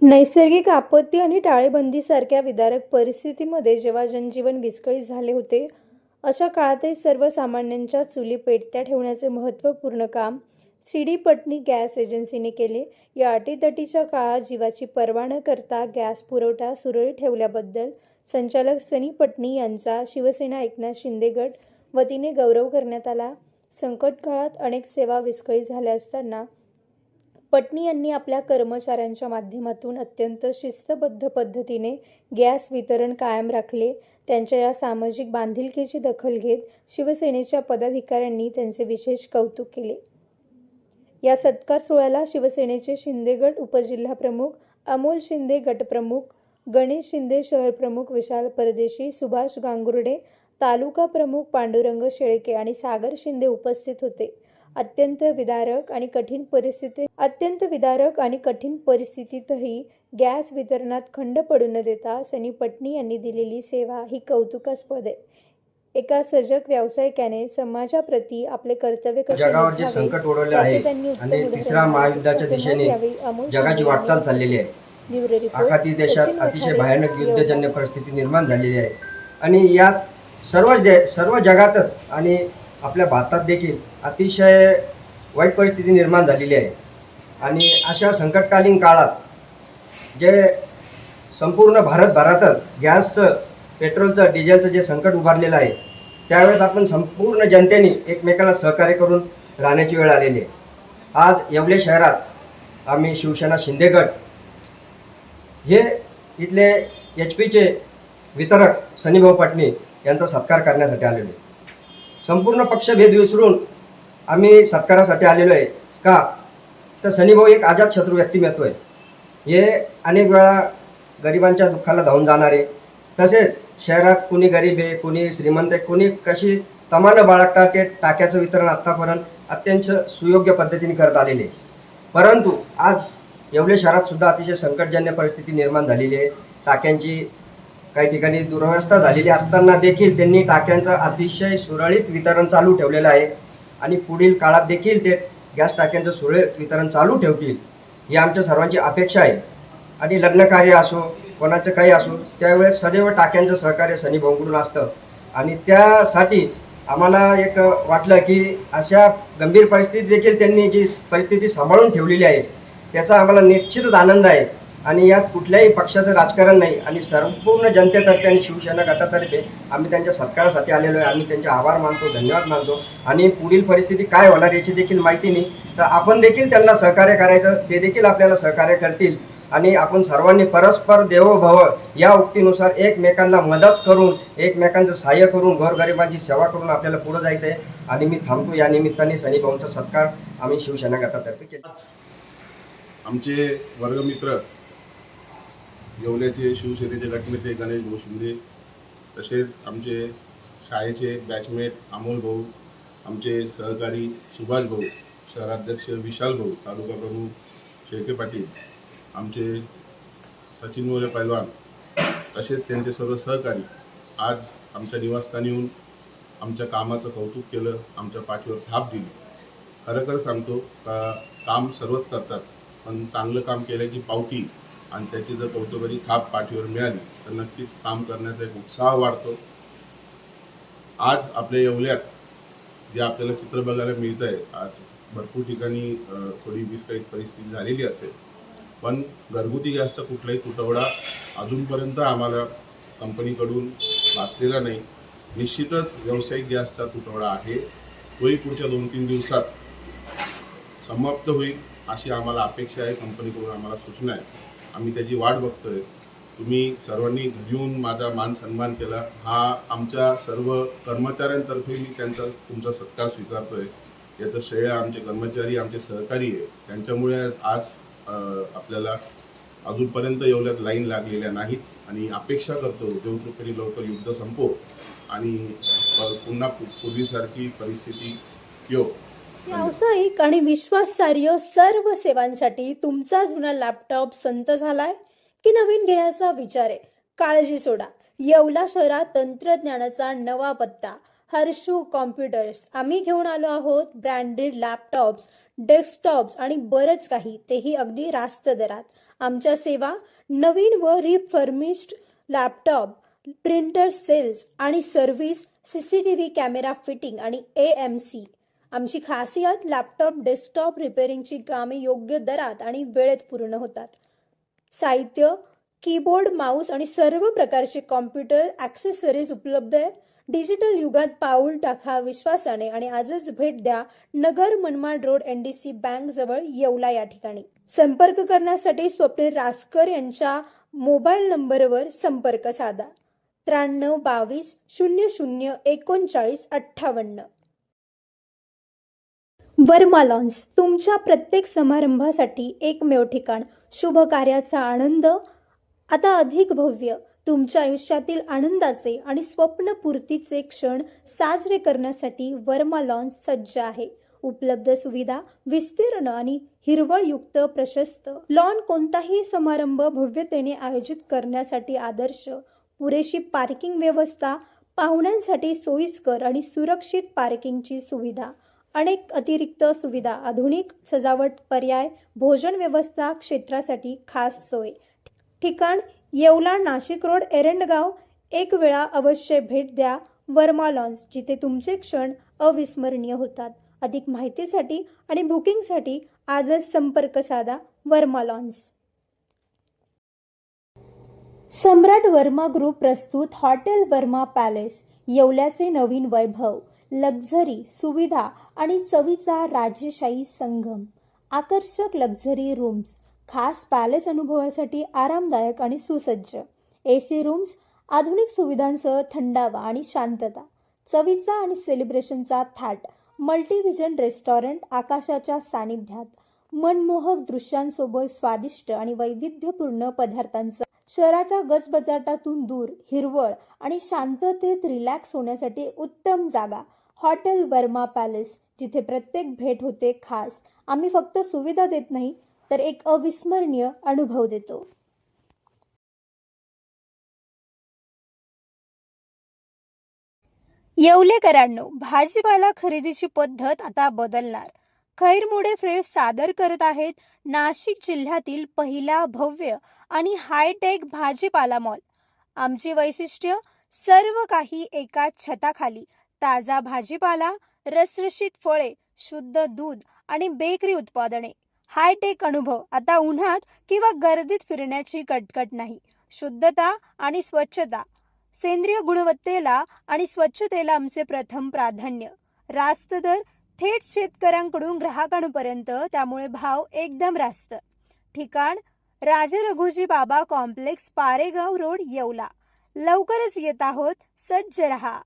नैसर्गिक आपत्ती आणि टाळेबंदीसारख्या विदारक परिस्थितीमध्ये जेव्हा जनजीवन विस्कळीत झाले होते, अशा काळातही सर्वसामान्यांच्या चुली पेटत्या ठेवण्याचे महत्त्वपूर्ण काम सी.डी. पटनी गॅस एजन्सीने केले. या अटीतटीच्या काळात जीवाची पर्वा न करता गॅस पुरवठा सुरळीत ठेवल्याबद्दल संचालक सनी पटनी यांचा शिवसेना एकनाथ शिंदे गट वतीने गौरव करण्यात आला. संकट काळात अनेक सेवा विस्कळीत झाल्या असताना पटनी यांनी आपल्या कर्मचाऱ्यांच्या माध्यमातून अत्यंत शिस्तबद्ध पद्धतीने गॅस वितरण कायम राखले. त्यांच्या या सामाजिक बांधिलकीची दखल घेत शिवसेनेच्या पदाधिकाऱ्यांनी त्यांचे विशेष कौतुक केले. या सत्कार सोहळ्याला शिवसेनेचे शिंदे गट उपजिल्हाप्रमुख अमोल शिंदे, गटप्रमुख गणेश शिंदे, शहरप्रमुख विशाल परदेशी, सुभाष गांगुर्डे, तालुका प्रमुख पांडुरंग शेळके आणि सागर शिंदे उपस्थित होते. अत्यंत विदारक आणि कठीण परिस्थितीतही गॅस वितरणात खंड पडू न देता सनी पटनी यांनी दिलेली सेवा ही कौतुकास्पद आहे. एका सजग व्यावसायिकाने समाजाप्रती आपले कर्तव्य कसे जगावर जे संकट ओढवले आहे आणि तिसऱ्या महायुद्धाच्या दिशेने जगाची वाटचाल चाललेली आहे. आखाती देशात अतिशय भयानक युद्धजन्य परिस्थिती निर्माण झालेली आहे आणि यात सर्व जगातच आणि आपल्या भारतात देखील अतिशय वाईट परिस्थिती निर्माण झालेली आहे. आणि अशा संकटकालीन काळात जे संपूर्ण भारतभरातच गॅसचं, पेट्रोलचं, डिझेलचं जे संकट उभारलेलं आहे, त्यावेळेस आपण संपूर्ण जनतेने एकमेकाला सहकार्य करून राहण्याची वेळ आलेली आहे. आज येवले शहरात आम्ही शिवसेना शिंदे गट हे इथले HP वितरक सनीभाऊ पटनी यांचा सत्कार करण्यासाठी आलेलो आहे. संपूर्ण पक्षभेद विसरून आम्ही सत्कारासाठी आलेलो आहे. का तर सनीभाऊ एक अजातशत्रू व्यक्तिमत्व आहे. हे अनेक वेळा गरिबांच्या दुःखाला धावून जाणारे, तसेच शहरात कुणी गरीब आहे, कुणी श्रीमंत आहे, कुणी कशी तमानं बाळगतात ते टाक्याचं वितरण आत्तापर्यंत अत्यंत सुयोग्य पद्धतीने करत आलेले आहे. परंतु आज येवले शहरात सुद्धा अतिशय संकटजन्य परिस्थिती निर्माण झालेली आहे. टाक्यांची काही ठिकाणी दुरवस्था झालेली असताना देखील त्यांनी टाक्यांचं अतिशय सुरळीत वितरण चालू ठेवलेलं आहे आणि पुढील काळात देखील ते गॅस टाक्यांचं सुरळीत वितरण चालू ठेवतील ही आमच्या सर्वांची अपेक्षा आहे. आणि लग्न कार्य असो, कोणाचं काही असो, त्यावेळेस सदैव टाक्यांचं सहकार्य सनीभाऊंकडून असतं आणि त्यासाठी आम्हाला एक वाटलं की अशा गंभीर परिस्थितीत देखील त्यांनी जी परिस्थिती सांभाळून ठेवलेली आहे त्याचा आम्हाला निश्चितच आनंद आहे. आणि यात कुठल्याही पक्षाचं राजकारण नाही आणि संपूर्ण जनतेतर्फे आणि शिवसेना गटातर्फे आम्ही त्यांच्या सत्कारासाठी आलेलो आहे. आम्ही त्यांचे आभार मानतो, धन्यवाद मानतो. आणि पुढील परिस्थिती काय होणार याची देखील माहिती नाही, तर आपण देखील त्यांना सहकार्य करायचं, ते देखील आपल्याला सहकार्य करतील. आणि आपण सर्वांनी परस्पर देवो भव या उक्तीनुसार एकमेकांना मदत करून, एकमेकांचं सहाय्य करून, गोरगरिबांची सेवा करून आपल्याला पुढे जायचं आहे. आणि मी थांबतो. या निमित्ताने सनीभाऊंचा सत्कार आम्ही शिवसेना गटातर्फे केला. आमचे वर्गमित्र येवल्याचे शिवसेनेचे गटनेते गणेश भाऊ शिंदे, तसेच आमचे शाळेचे बॅचमेट अमोल भाऊ, आमचे सहकारी सुभाष भाऊ, शहराध्यक्ष विशाल भाऊ, तालुका प्रमुख शेळके पाटील, आमचे सचिन मोरे पैलवान, तसेच त्यांचे सर्व सहकारी आज आमच्या निवासस्थानी येऊन आमच्या कामाचं कौतुक केलं, आमच्या पाठीवर थाप दिली. खरं सांगतो का काम सर्वच करतात, पण चांगलं काम केल्याची पावती आणि त्याची जर कौतुकाची थाप पाठीवर मिळाली तर नक्कीच काम करण्याचा एक उत्साह वाढतो. आज आपल्या येवल्यात जे आपल्याला चित्र बघायला मिळतं आहे, आज भरपूर ठिकाणी थोडी विस्कळीत परिस्थिती झालेली असेल, पण घरगुती गॅसचा कुठलाही तुटवडा अजूनपर्यंत आम्हाला कंपनीकडून भासलेला नाही. निश्चितच व्यावसायिक गॅसचा तुटवडा आहे, तोही पुढच्या 2-3 दिवसात समाप्त होईल अशी आम्हाला अपेक्षा आहे. कंपनीकडून आम्हाला सूचना आहे, आम्ही त्याची वाट बघतोय. तुम्ही सर्वांनी घरी येऊन माझा मान सन्मान केला, हा आमच्या सर्व कर्मचाऱ्यांतर्फे मी तुमचा सत्कार स्वीकारतोय. याचं श्रेय आमचे कर्मचारी, आमचे सहकारी आहे, त्यांच्यामुळे आज आपल्याला अजूनपर्यंत एवढ्यात लाईन लागलेल्या नाहीत आणि अपेक्षा करतो देवकृपेने लवकर युद्ध संपो आणि पुन्हा पूर्वीसारखी परिस्थिती येऊ. व्यावसायिक आणि विश्वासार्ह सर्व सेवांसाठी तुमचा जुना लॅपटॉप संत झालाय की नवीन घेण्याचा विचार आहे? काळजी सोडा. येवला शहरात तंत्रज्ञानाचा नवा पत्ता, हर्षू कॉम्प्युटर्स. आम्ही घेऊन आलो आहोत ब्रँडेड लॅपटॉप्स, डेस्कटॉप्स आणि बरंच काही, तेही अगदी रास्त दरात. आमच्या सेवा नवीन व रिफर्मिश्ड लॅपटॉप, प्रिंटर सेल्स आणि सर्व्हिस, CCTV कॅमेरा फिटिंग आणि AMC. आमची खासियत लॅपटॉप डेस्कटॉप रिपेअरिंगची कामे योग्य दरात आणि वेळेत पूर्ण होतात. साहित्य, कीबोर्ड, माऊस आणि सर्व प्रकारचे कॉम्प्युटर ॲक्सेसरीज उपलब्ध आहे. डिजिटल युगात पाऊल टाका विश्वासाने आणि आजच भेट द्या Nagar Manmad road NDC bank जवळ येवला या ठिकाणी. संपर्क करण्यासाठी स्वप्नील रासकर यांच्या मोबाईल नंबरवर संपर्क साधा 93 22 00 39 58. वर्मा लॉन्स, तुमच्या प्रत्येक समारंभासाठी एकमेव ठिकाण. शुभ कार्याचा आनंद आता अधिक भव्य. तुमच्या आयुष्यातील आनंदाचे आणि स्वप्नपूर्तीचे क्षण साजरे करण्यासाठी वर्मा लॉन्स सज्ज आहे. उपलब्ध सुविधा, विस्तीर्ण आणि हिरवळयुक्त प्रशस्त लॉन. कोणताही समारंभ भव्यतेने आयोजित करण्यासाठी आदर्श. पुरेशी पार्किंग व्यवस्था, पाहुण्यांसाठी सोयीस्कर आणि सुरक्षित पार्किंगची सुविधा, अनेक अतिरिक्त सुविधा, आधुनिक सजावट पर्याय, भोजन व्यवस्था क्षेत्रासाठी खास सोय. ठिकाण येवला, नाशिक रोड, एरंडगाव. एक वेळा अवश्य भेट द्या वर्मा लॉन्स, जिथे तुमचे क्षण अविस्मरणीय होतात. अधिक माहितीसाठी आणि बुकिंगसाठी आजच संपर्क साधा वर्मा लॉन्स. सम्राट वर्मा ग्रुप प्रस्तुत हॉटेल वर्मा पॅलेस. येवल्याचे नवीन वैभव, लक्झरी, सुविधा आणि चवीचा राजेशाही संगम. आकर्षक लक्झरी रूम्स, खास पॅलेस अनुभवासाठी आरामदायक आणि सुसज्ज AC रूम्स, आधुनिक सुविधांसह थंडावा आणि शांतता. चवीचा आणि सेलिब्रेशनचा थाट, मल्टीव्हिजन रेस्टॉरंट आकाशाच्या सानिध्यात. मनमोहक दृश्यांसोबत स्वादिष्ट आणि वैविध्यपूर्ण पदार्थांचा. शहराच्या गजबजाटातून दूर, हिरवळ आणि शांततेत रिलॅक्स होण्यासाठी उत्तम जागा. हॉटेल वर्मा पॅलेस, जिथे प्रत्येक भेट होते खास. आम्ही फक्त सुविधा देत नाही तर एक अविस्मरणीय अनुभव देतो. येवलेकरांनो, भाजीपाला खरेदीची पद्धत आता बदलणार. खैरमोडे फ्रेश सादर करत आहेत नाशिक जिल्ह्यातील पहिला भव्य आणि हायटेक भाजीपाला मॉल. आमची वैशिष्ट्य, सर्व काही एकाच छताखाली. ताजा भाजीपाला, रसरशीत फळे, शुद्ध दूध आणि बेकरी उत्पादने. हायटेक अनुभव, आता उन्हात किंवा गर्दीत फिरण्याची कटकट नाही. शुद्धता आणि स्वच्छता, सेंद्रिय गुणवत्तेला आणि स्वच्छतेला आमचे प्रथम प्राधान्य. रास्त दर, थेट शेतकऱ्यांकडून ग्राहकांपर्यंत, त्यामुळे भाव एकदम रास्त. ठिकाण राजे रघुजी बाबा कॉम्प्लेक्स, पारेगाव रोड, येवला. लवकरच येत आहोत, सज्ज रहा.